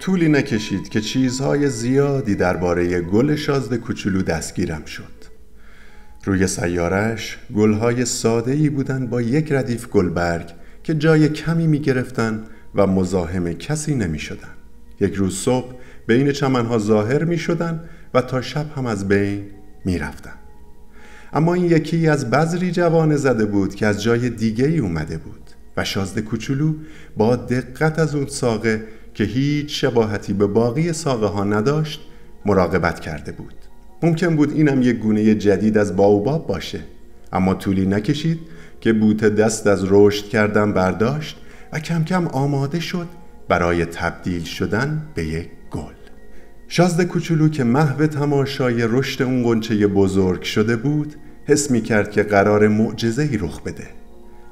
طولی نکشید که چیزهای زیادی درباره گل شازده کوچولو دستگیرم شد. روی سیارش گلهای ساده‌ای بودند با یک ردیف گلبرگ که جای کمی می گرفتن و مزاحم کسی نمی شدن. یک روز صبح بین چمنها ظاهر می شدن و تا شب هم از بین می رفتن. اما این یکی از بذری جوانه زده بود که از جای دیگه ای اومده بود و شازده کوچولو با دقت از اون ساقه که هیچ شباهتی به باقی ساقه ها نداشت مراقبت کرده بود. ممکن بود اینم یک گونه جدید از باوباب باشه، اما طولی نکشید که بوته دست از رشد کردن برداشت و کم کم آماده شد برای تبدیل شدن به یک گل. شازده کوچولو که محو تماشای رشد اون غنچه بزرگ شده بود حس می کرد که قرار معجزه‌ای رخ بده،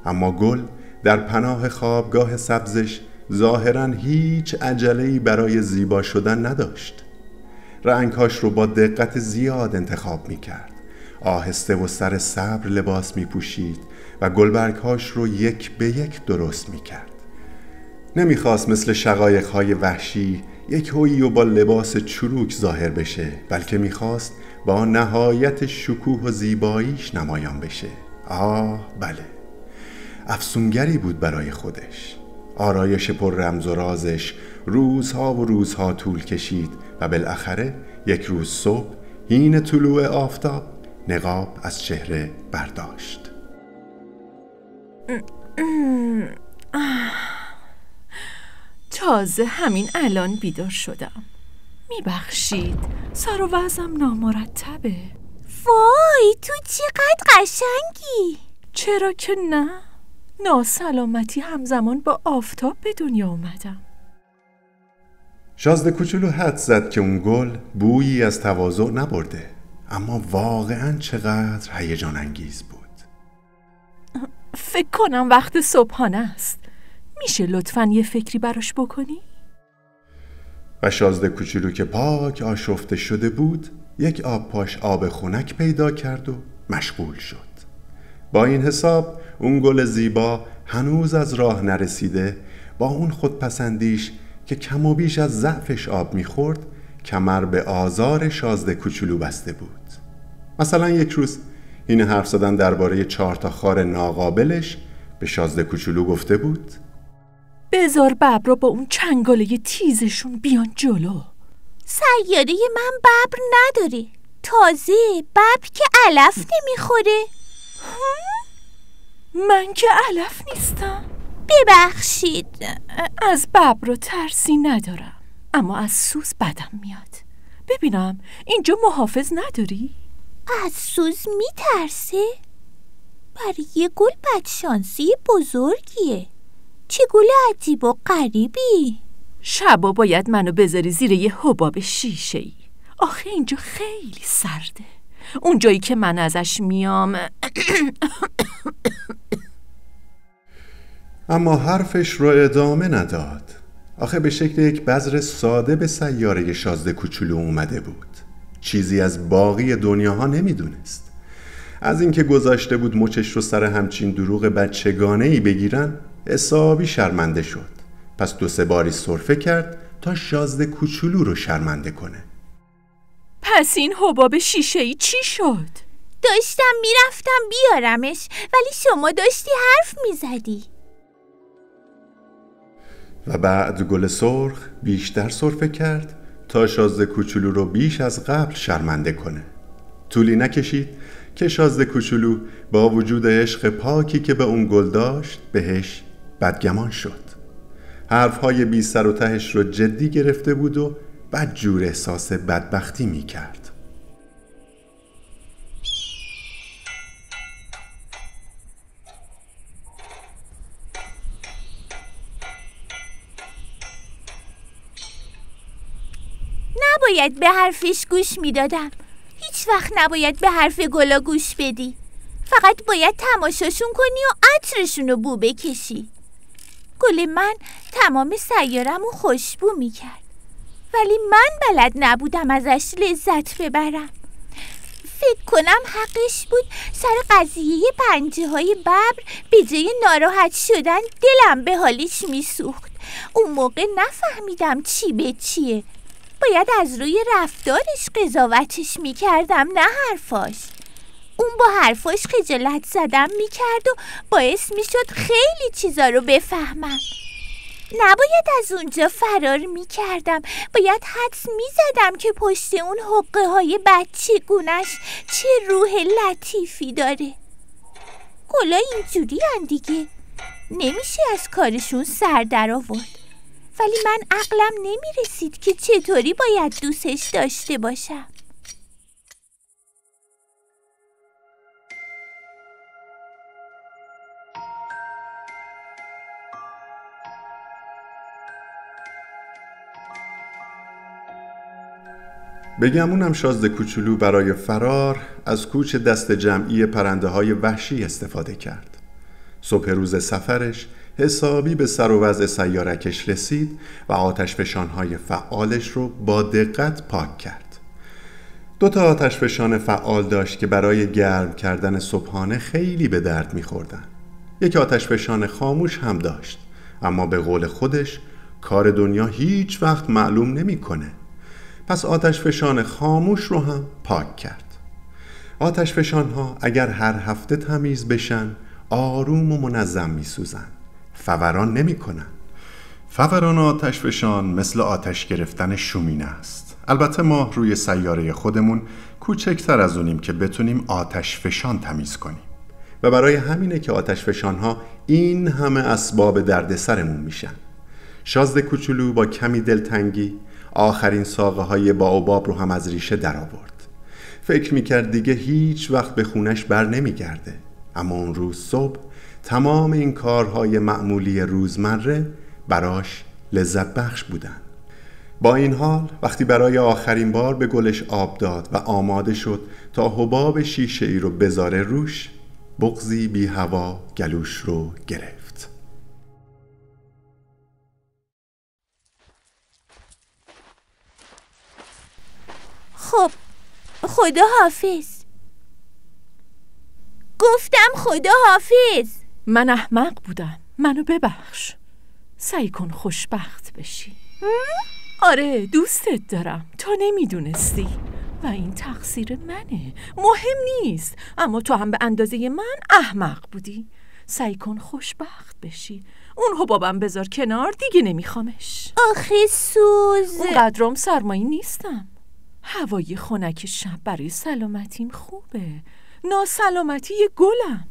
اما گل در پناه خوابگاه سبزش ظاهراً هیچ عجله‌ای برای زیبا شدن نداشت. رنگهاش رو با دقت زیاد انتخاب می کرد، آهسته و سر صبر لباس می پوشید و گلبرگهاش رو یک به یک درست می کرد. نمیخواست مثل شقایق‌های وحشی یک هویی و با لباس چروک ظاهر بشه، بلکه میخواست با نهایت شکوه و زیباییش نمایان بشه. بله، افسونگری بود برای خودش. آرایش پر رمز و رازش روزها و روزها طول کشید و بالاخره یک روز صبح حین طلوع آفتاب نقاب از چهره برداشت. تازه همین الان بیدار شدم. میبخشید، سر و وضعم نامرتبه. وای، تو چقدر قشنگی. چرا که نه؟ ناسلامتی همزمان با آفتاب به دنیا اومدم. شازده کوچولو حدس زد که اون گل بویی از تواضع نبرده، اما واقعاً چقدر هیجان انگیز بود. فکر کنم وقت صبحانه است. میشه لطفاً یه فکری براش بکنی؟ و شازده کوچولو که پاک آشفته شده بود یک آب پاش آب خنک پیدا کرد و مشغول شد. با این حساب اون گل زیبا هنوز از راه نرسیده با اون خودپسندیش که کم و بیش از ضعفش آب میخورد کمر به آزار شازده کوچولو بسته بود. مثلا یک روز این حرف زدن درباره 4 تا خار ناقابلش به شازده کوچولو گفته بود: بذار ببرا با اون چنگاله تیزشون بیان جلو. سیاره من ببر نداره، تازه ببر که علف نمیخوره. من که علف نیستم. ببخشید. از ببر ترسی ندارم، اما از سوز بدم میاد. ببینم اینجا محافظ نداری؟ از سوز میترسه؟ برای یه گل بدشانسی بزرگیه. چه گل عجیب و غریبی. شبا باید منو بذاری زیر یه حباب شیشه‌ای. آخه اینجا خیلی سرده. اون جایی که من ازش میام. اما حرفش رو ادامه نداد. آخه به شکل یک بذر ساده به سیاره شازده کوچولو اومده بود. چیزی از باقی دنیاها نمیدونست. از اینکه گذاشته بود مچش رو سر همچین دروغ بچگانه‌ای بگیرن حسابی شرمنده شد. پس 2-3 باری سرفه کرد تا شازده کوچولو رو شرمنده کنه. پس این حباب شیشه‌ای چی شد؟ داشتم میرفتم بیارمش، ولی شما داشتی حرف میزدی. و بعد گل سرخ بیشتر سرفه کرد تا شازده کوچولو رو بیش از قبل شرمنده کنه. طولی نکشید که شازده کوچولو با وجود عشق پاکی که به اون گل داشت بهش بدگمان شد. حرفهای بی سر و تهش رو جدی گرفته بود و بدجور احساس بدبختی می کرد. نباید به حرفش گوش می دادم. هیچ وقت نباید به حرف گلا گوش بدی. فقط باید تماشاشون کنی و عطرشون رو بو بکشی. گل من تمام سیارم رو خوشبو می کرد، ولی من بلد نبودم ازش لذت ببرم. فکر کنم حقش بود. سر قضیه پنجه های ببر به جای ناراحت شدن دلم به حالش میسوخت. اون موقع نفهمیدم چی به چیه. باید از روی رفتارش قضاوتش میکردم، نه حرفاش. اون با حرفاش خجالت زدم میکرد و باعث میشد خیلی چیزا رو بفهمم. نباید از اونجا فرار میکردم. باید حدس میزدم که پشت اون حقه های بچه گونش چه روح لطیفی داره. گلا اینجوری هن دیگه، نمیشه از کارشون سر در آورد. ولی من عقلم نمیرسید که چطوری باید دوستش داشته باشم. بگمونم شازده کوچولو برای فرار از کوچ دست جمعی پرنده های وحشی استفاده کرد. صبح روز سفرش حسابی به سر و وضع سیارکش رسید و آتشفشان‌های فعالش رو با دقت پاک کرد. 2 آتشفشان فعال داشت که برای گرم کردن صبحانه خیلی به درد می‌خوردن. 1 آتشفشان خاموش هم داشت، اما به قول خودش کار دنیا هیچ وقت معلوم نمی‌کنه. پس آتشفشان خاموش رو هم پاک کرد. آتشفشان‌ها اگر هر هفته تمیز بشن آروم و منظم می‌سوزن، فوران نمی‌کنن. فوران آتشفشان مثل آتش گرفتن شومینه است. البته ما روی سیاره خودمون کوچکتر از اونیم که بتونیم آتشفشان تمیز کنیم و برای همینه که آتشفشان‌ها این همه اسباب دردسرمون میشن. شازده کوچولو با کمی دلتنگی آخرین ساقه های بائوباب رو هم از ریشه در آورد. فکر میکرد دیگه هیچ وقت به خونش بر نمیگرده، اما اون روز صبح تمام این کارهای معمولی روزمره براش لذت بخش بودن. با این حال وقتی برای آخرین بار به گلش آب داد و آماده شد تا حباب شیشه ای رو بذاره روش، بغضی بی هوا گلوش رو گرفت. خب خدا حافظ. گفتم خدا حافظ. من احمق بودم، منو ببخش. سعی کن خوشبخت بشی. آره دوستت دارم، تو نمیدونستی و این تقصیر منه. مهم نیست، اما تو هم به اندازه من احمق بودی. سعی کن خوشبخت بشی. اون حبابم بذار کنار، دیگه نمیخوامش. آخه سوز، اونقدرام سرمایی نیستم. هوای خنک شب برای سلامتیم خوبه. ناسلامتی یه گلم.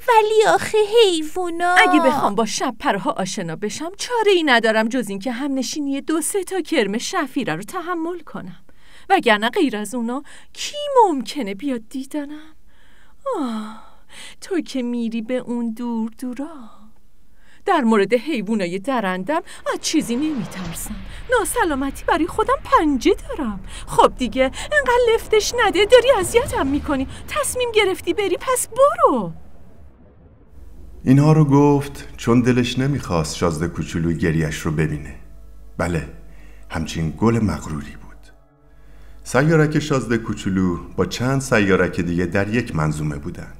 ولی آخه حیوونا، اگه بخوام با شب پرها آشنا بشم چاره ای ندارم جز این که همنشینی 2-3 تا کرم شفیره رو تحمل کنم، وگرنه غیر از اونا کی ممکنه بیاد دیدنم؟ تو که میری به اون دور دورا. در مورد حیوانای درندم از چیزی نمیترسم. ناسلامتی برای خودم پنجه دارم. خب دیگه انقدر لفتش نده، داری اذیتم میکنی. تصمیم گرفتی بری، پس برو. اینها رو گفت چون دلش نمیخواست شازده کوچولو گریش رو ببینه. بله، همچین گل مغروری بود. سیارک شازده کوچولو با چند سیارک دیگه در یک منظومه بودن.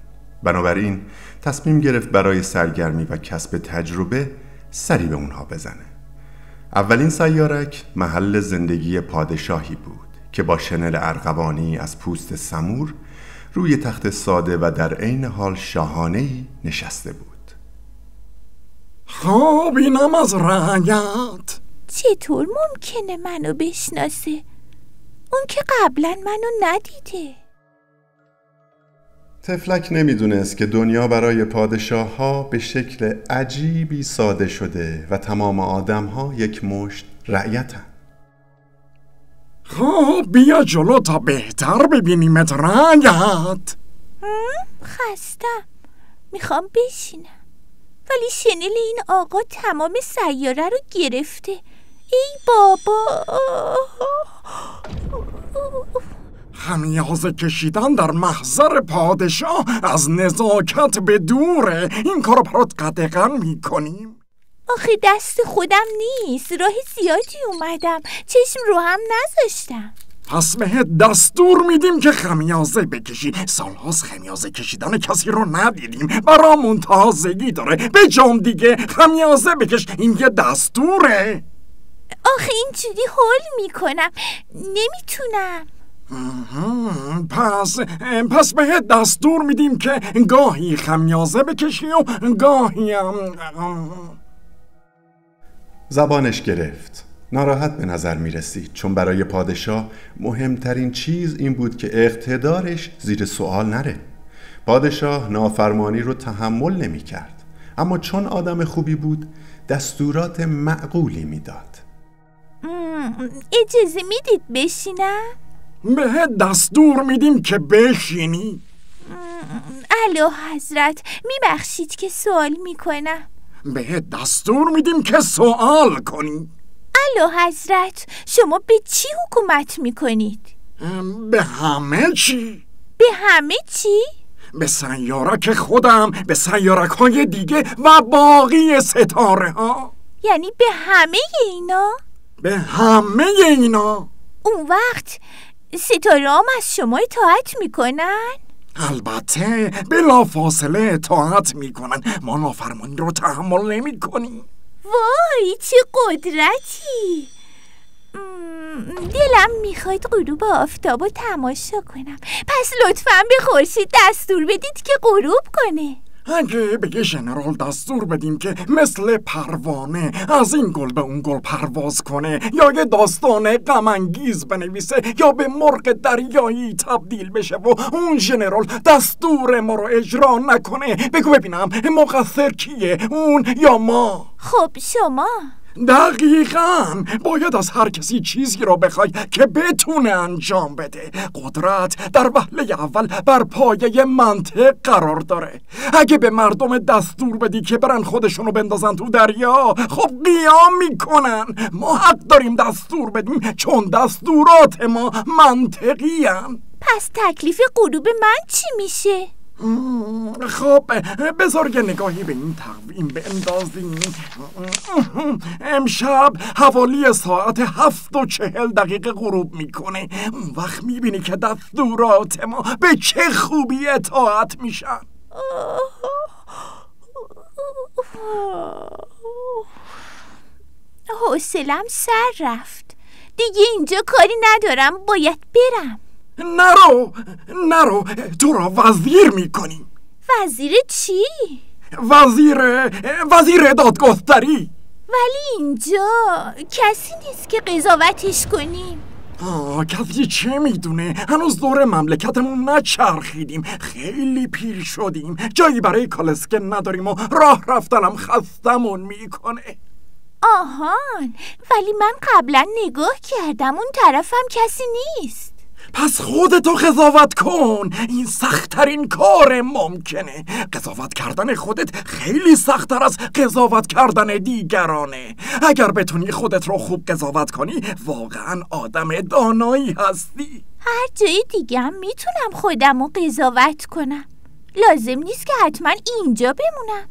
بنابراین تصمیم گرفت برای سرگرمی و کسب تجربه سری به اونها بزنه. اولین سیارک محل زندگی پادشاهی بود که با شنل ارغوانی از پوست سمور روی تخت ساده و در عین حال شاهانه‌ای نشسته بود. خب اینم از رعیت. چطور ممکنه منو بشناسه؟ اون که قبلا منو ندیده. طفلک نمیدونست که دنیا برای پادشاه ها به شکل عجیبی ساده شده و تمام آدم ها یک مشت رعیتن. خب بیا جلو تا بهتر ببینیمت رعیت. خستم، میخوام بشینم. ولی شنل این آقا تمام سیاره رو گرفته. ای بابا، خمیازه کشیدن در محضر پادشاه از نزاکت به دوره. این کارو برات قدغن میکنیم. آخه دست خودم نیست، راه زیادی اومدم، چشم رو هم نذاشتم. پس بهت دستور میدیم که خمیازه بکشی. سالهاست خمیازه کشیدن کسی رو ندیدیم، برامون تازگی داره. به جام دیگه خمیازه بکش، این یه دستوره. آخه اینجوری هول میکنم، نمیتونم. پس بهت دستور میدیم که گاهی خمیازه بکشی و گاهی زبانش گرفت. ناراحت به نظر می رسید، چون برای پادشاه مهمترین چیز این بود که اقتدارش زیر سوال نره. پادشاه نافرمانی رو تحمل نمی کرد، اما چون آدم خوبی بود دستورات معقولی می داد. اجازه میدید بشینم؟ بهت دستور میدیم که بشینی. اعلی حضرت میبخشید که سوال میکنم. بهت دستور میدیم که سوال کنی. اعلی حضرت شما به چی حکومت میکنید؟ به همه چی. به همه چی؟ به سیارک خودم، به سیارک های دیگه و باقی ستاره ها. یعنی به همه اینا؟ به همه اینا. اون وقت ستاره هم از شما اطاعت میکنن؟ البته بلا فاصله اطاعت میکنن. ما نافرمانی رو تحمل نمی کنیم. وای چه قدرتی. دلم میخواد غروب آفتاب رو تماشا کنم. پس لطفاً به خورشید دستور بدید که غروب کنه. اگه به یه ژنرال دستور بدیم که مثل پروانه از این گل به اون گل پرواز کنه، یا یه داستان غم انگیز بنویسه، یا به مرغ دریایی تبدیل بشه و اون ژنرال دستور ما رو اجرا نکنه، بگو ببینم مقصر کیه، اون یا ما؟ خب شما. دقیقاً باید از هر کسی چیزی رو بخوای که بتونه انجام بده. قدرت در وهله اول بر پایه منطق قرار داره. اگه به مردم دستور بدی که برن خودشونو بندازن تو دریا، خب قیام میکنن. ما حق داریم دستور بدیم چون دستورات ما منطقی هن. پس تکلیف غروب من چی میشه؟ خب بذار یه نگاهی به این تقویم بندازیم. امشب حوالی ساعت 7:40 غروب میکنه. اون وقت میبینی که دستورات ما به چه خوبی اطاعت میشن. حوصلم سر رفت دیگه، اینجا کاری ندارم، باید برم. نرو تو را وزیر میکنیم. وزیر چی؟ وزیر دادگستری. ولی اینجا کسی نیست که قضاوتش کنیم. کسی چه میدونه؟ هنوز دور مملکتمون نچرخیدیم، خیلی پیر شدیم، جایی برای کالسکه نداریم و راه رفتنم خستمون میکنه. آهان، ولی من قبلا نگاه کردم، اون طرفم کسی نیست. پس خودتو قضاوت کن، این سخت‌ترین کار ممکنه. قضاوت کردن خودت خیلی سخت‌تر از قضاوت کردن دیگرانه. اگر بتونی خودت رو خوب قضاوت کنی، واقعا آدم دانایی هستی. هر جای دیگه هم میتونم خودم رو قضاوت کنم، لازم نیست که حتما اینجا بمونم.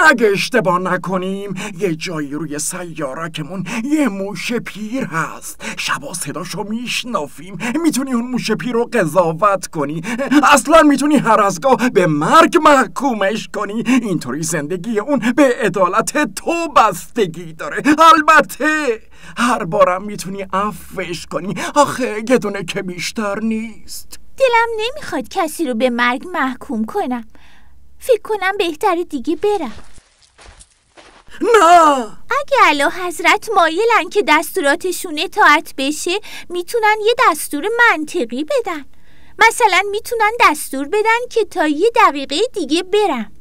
اگه اشتباه نکنیم یه جایی روی سیارکمون یه موش پیر هست. شبا صداشو میشنافیم. میتونی اون موش پیر رو قضاوت کنی. اصلا میتونی هر از گاه به مرگ محکومش کنی. اینطوری زندگی اون به عدالت تو بستگی داره. البته هر بارم میتونی عفوش کنی. آخه یه دونه که بیشتر نیست. دلم نمیخواد کسی رو به مرگ محکوم کنم. فکر کنم بهتره دیگه برم. نه، اگه اعلی حضرت مایلن که دستوراتشون اطاعت بشه، میتونن یه دستور منطقی بدن. مثلا میتونن دستور بدن که تا 1 دقیقه دیگه برم.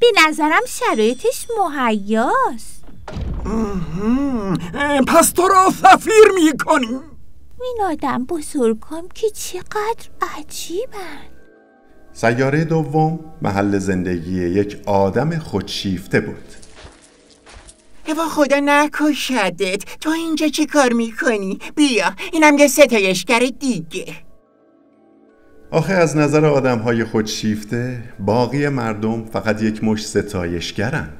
به نظرم شرایطش مهیاست. پس تو را سفیر میکنیم. این آدم بزرگم که چقدر عجیبن. سیاره دوم محل زندگی یک آدم خودشیفته بود. با خدا نکشدت، تو اینجا چی کار میکنی؟ بیا، اینم یه ستایشگر دیگه. آخه از نظر آدم‌های خودشیفته باقی مردم فقط یک مش ستایشگرن.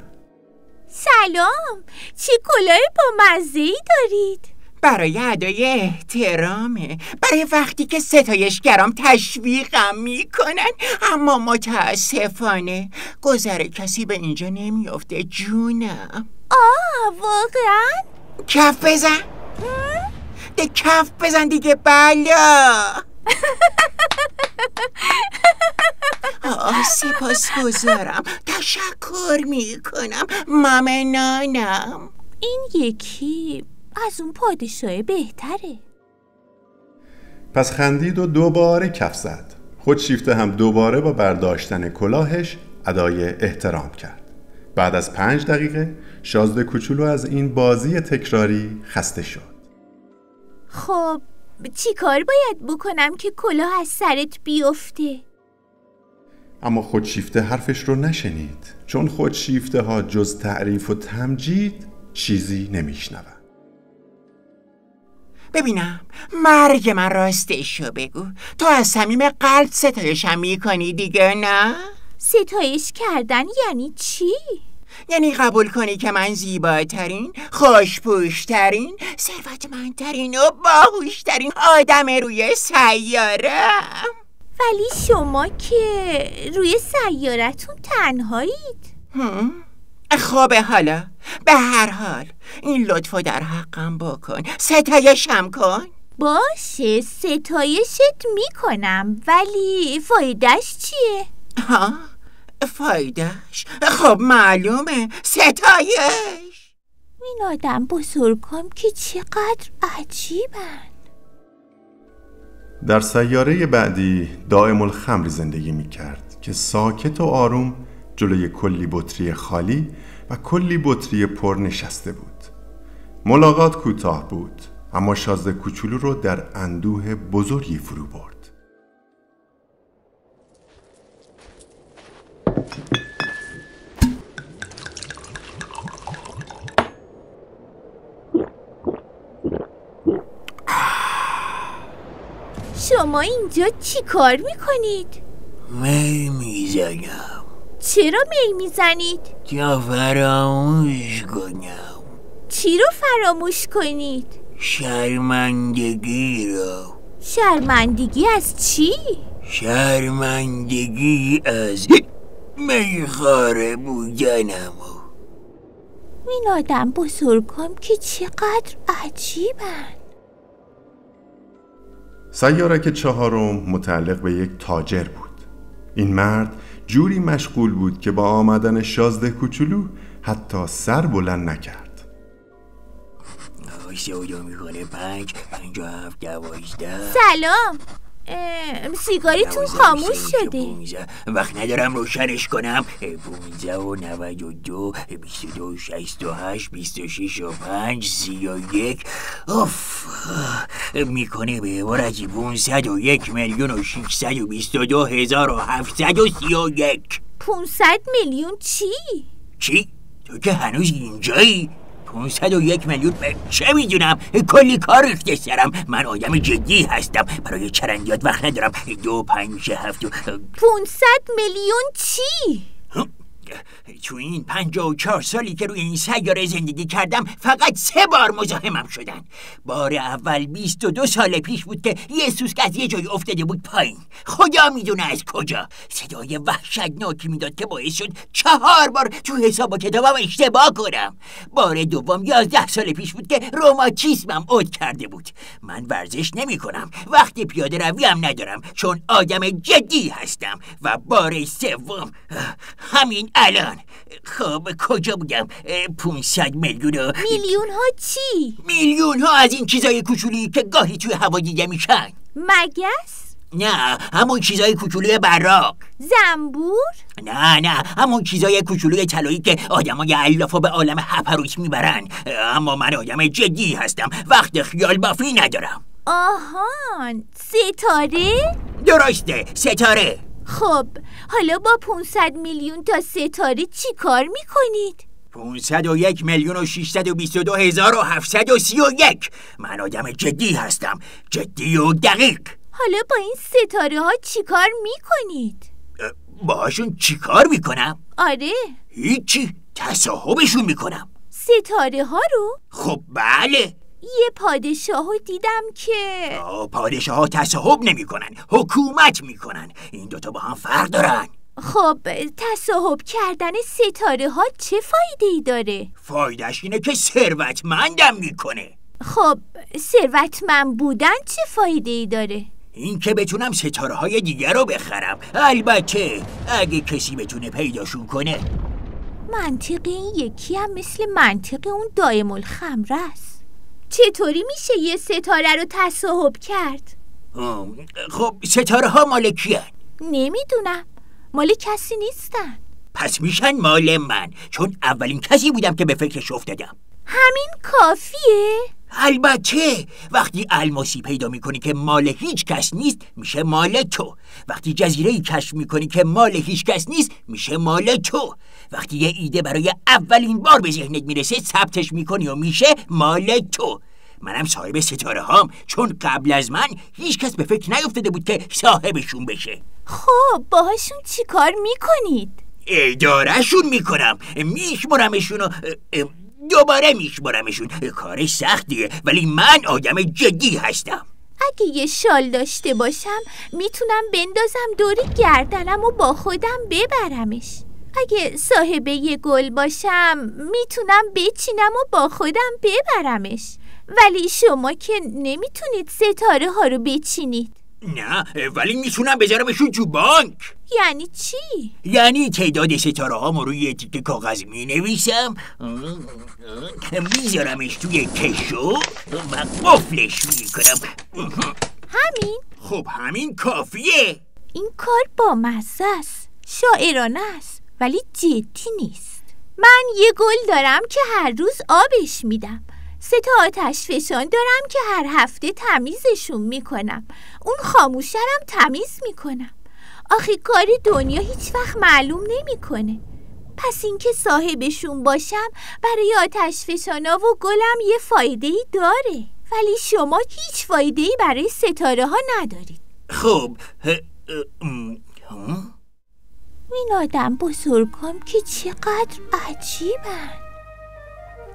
سلام، چه کلاه با مزه‌ای دارید. برای ادای احترامه، برای وقتی که ستایشگرام تشویقم میکنن. اما متاسفانه گذر کسی به اینجا نمیافته جونم. واقعا؟ کف بزن ده، کف بزن دیگه. بلا سپاسگزارم، تشکر میکنم ممنونم. این یکی از اون پادشاه بهتره. پس خندید و دوباره کف زد. خودشیفته هم دوباره با برداشتن کلاهش ادای احترام کرد. بعد از 5 دقیقه شازده کوچولو از این بازی تکراری خسته شد. خب چی کار باید بکنم که کلاه از سرت بیفته؟ اما خودشیفته حرفش رو نشنید، چون خودشیفته ها جز تعریف و تمجید چیزی نمیشنون. ببینم مرگ من راستشو بگو، تو از صمیم قلب ستایشم میکنی دیگه نه؟ ستایش کردن یعنی چی؟ یعنی قبول کنی که من زیباترین، خوش‌پوش‌ترین، ثروتمندترین و باهوشترین آدم روی سیاره‌ام. ولی شما که روی سیارتون تنهایید. خب حالا به هر حال این لطفو در حقم بکن، ستایشم کن. باشه ستایشت میکنم، ولی فایدهش چیه؟ فایدهش؟ خب معلومه، ستایش. این آدم بزرگم که چقدر عجیبن. در سیاره بعدی دائم الخمر زندگی می کرد که ساکت و آروم جلوی کلی بطری خالی و کلی بطری پر نشسته بود. ملاقات کوتاه بود، اما شازده کوچولو رو در اندوه بزرگی فرو برد. شما اینجا چی کار میکنید؟ می میزنم. چرا می میزنید؟ تا فراموش کنم. چی رو فراموش کنید؟ شرمندگی رو. شرمندگی از چی؟ شرمندگی از میخواره بودنم. این آدم بزرگم که چقدر عجیبن. سیارک چهارم متعلق به یک تاجر بود. این مرد جوری مشغول بود که با آمدن شازده کوچولو حتی سر بلند نکرد. 13 میکنه 5 57 12. سلام، سیگاریتون خاموش شده. وقت ندارم روشنش کنم. 15 و 92 22 68 26 و 5 31. اوف، میکنه به عبارتی 501,622,731. 500 میلیون چی؟ چی؟ تو که هنوز اینجایی؟ 501 میلیون چه میدونم، کلی کار ریخته سرم. من آدم جدی هستم، برای چرندیات وقت ندارم. 2 5 میشه 7. 500 میلیون چی؟ تو این 54 سالی که روی این سیاره زندگی کردم فقط 3 بار مزاحمم شدن. بار اول 22 سال پیش بود که یه سوسک از یه جای افتاده بود پایین، خدا میدونه از کجا. صدای وحشتناکی میداد که باعث شد 4 بار تو حساب و کتابم اشتباه کنم. بار دوم 11 سال پیش بود که روماتیسمم عود کرده بود. من ورزش نمی کنم، وقت پیاده روی هم ندارم چون آدم جدی هستم. و بار سوم همین الان. خب کجا بودم؟ 500 میلیون. میلیون ها چی؟ میلیون ها از این چیزای کوچولی که گاهی توی هوا دیده میشن. مگس؟ نه، همون چیزای کوچولوی براق. زنبور؟ نه، همون چیزای کوچولوی طلایی که آدمای علافا به عالم هپروت میبرن. اما من آدم جدی هستم، وقت خیال بافی ندارم. آهان، ستاره؟ درسته، ستاره. خب حالا با 500 میلیون تا ستاره چی کار میکنید؟ 501,622,731. من آدم جدی هستم، جدی و دقیق. حالا با این ستاره ها چی کار میکنید؟ باهاشون چی کار میکنم؟ آره، هیچی، تصاحبشون میکنم. ستاره ها رو؟ خب بله. یه پادشاهو دیدم که پادشاه ها تصاحب نمی کنن، حکومت می کنن. این دوتا با هم فرق دارن. خب تصاحب کردن ستاره ها چه فایده‌ای داره؟ فایدهش اینه که ثروتمندم میکنه. خب ثروتمند بودن چه فایده‌ای داره؟ این که بتونم ستاره های دیگر رو بخرم، البته اگه کسی بتونه پیداشون کنه. منطق این یکی هم مثل منطق اون دائم الخمره است. چطوری میشه یه ستاره رو تصاحب کرد؟ خب ستاره ها مال کیان؟ نمیدونم، مال کسی نیستن. پس میشن مال من، چون اولین کسی بودم که به فکرش افتادم. همین کافیه؟ البته وقتی الماسی پیدا میکنی که مال هیچ کس نیست میشه مال تو. وقتی جزیره‌ای کشف میکنی که مال هیچ کس نیست میشه مال تو. وقتی یه ایده برای اولین بار به ذهنت میرسه ثبتش میکنی و میشه مال تو. منم صاحب ستاره هام، چون قبل از من هیچ کس به فکر نیفتاده بود که صاحبشون بشه. خب باهاشون چی کار میکنید؟ ادارهشون میکنم، میشمرمشون و دوباره میشمرمشون. کار سختیه ولی من آدم جدی هستم. اگه یه شال داشته باشم میتونم بندازم دور گردنم و با خودم ببرمش. اگه صاحب یه گل باشم میتونم بچینم و با خودم ببرمش. ولی شما که نمیتونید ستاره ها رو بچینید. نه ولی میتونم بذارمشون تو بانک. یعنی چی؟ یعنی تعداد ستاره ها روی یه تیکه کاغذ مینویسم، میذارمش توی کشو و قفلش میکنم. همین؟ خب همین کافیه. این کار با مزه است، شاعرانه است، ولی جدی نیست. من یه گل دارم که هر روز آبش میدم. 3 آتش فشان دارم که هر هفته تمیزشون میکنم. اون خاموشرم تمیز میکنم. آخه کار دنیا هیچ وقت معلوم نمیکنه. پس اینکه صاحبشون باشم برای آتش فشانا و گلم یه فایده‌ای داره، ولی شما هیچ فایده‌ای برای ستاره ها ندارید. خب این آدم بزرگم که چقدر عجیبن.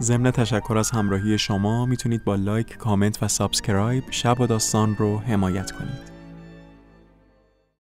ضمن تشکر از همراهی شما میتونید با لایک، کامنت و سابسکرایب شب و داستان رو حمایت کنید.